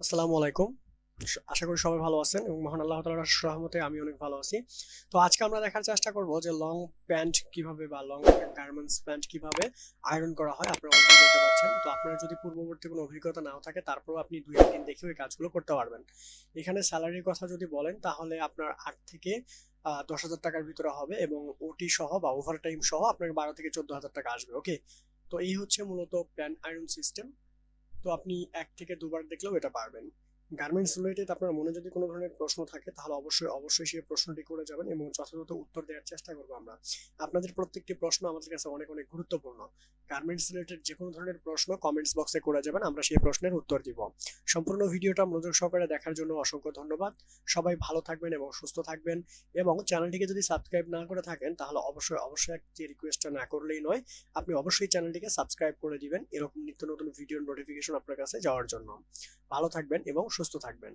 আসসালামু আলাইকুম। আশা করি সবাই ভালো আছেন এবং মহান আল্লাহ তাআলার রহমতে আমি অনেক ভালো আছি। তো আজকে আমরা দেখার চেষ্টা করব যে লং প্যান্ট কিভাবে বা লং গার্মেন্টস প্যান্ট কিভাবে আয়রন করা হয়। আপনারা অলরেডি দেখতে পাচ্ছেন। তো আপনারা যদি পূর্ববর্তী কোনো অভিজ্ঞতা নাও থাকে তারপরেও আপনি 2-3 দিন দেখে ওই কাজগুলো করতে পারবেন। এখানে স্যালারির কথা যদি বলেন তাহলে আপনার 8 থেকে 10,000 টাকার ভিতরে হবে এবং ওটি সহ বা ওভারটাইম সহ আপনার 12 থেকে 14,000 টাকা আসবে। ওকে, তো এই হচ্ছে মূলত প্যান্ট আয়রন সিস্টেম। তো আপনি 1 থেকে 2 বার দেখলেও এটা পারবেন। গার্মেন্টস রিলেটেড আপনার মনে যদি কোনো ধরনের প্রশ্ন থাকে তাহলে অবশ্যই সেই প্রশ্নটি করে যাবেন এবং যথাযথ উত্তর দেওয়ার চেষ্টা করবো আমরা। আপনাদের প্রত্যেকটি প্রশ্ন আমাদের কাছে অনেক অনেক গুরুত্বপূর্ণ। গার্মেন্টস রিলেটেড যে কোনো ধরনের প্রশ্ন কমেন্টস বক্সে করে যাবেন, আমরা সেই প্রশ্নের উত্তর দিব। সম্পূর্ণ ভিডিওটা মনোযোগ সহকারে দেখার জন্য অসংখ্য ধন্যবাদ। সবাই ভালো থাকবেন এবং সুস্থ থাকবেন। এবং চ্যানেলটিকে যদি সাবস্ক্রাইব না করে থাকেন তাহলে অবশ্যই একটি রিকোয়েস্টটা না করলেই নয়, আপনি অবশ্যই চ্যানেলটিকে সাবস্ক্রাইব করে দিবেন এরকম নিত্য নতুন ভিডিওর নোটিফিকেশন আপনার কাছে যাওয়ার জন্য। ভালো থাকবেন এবং সুস্থ থাকবেন।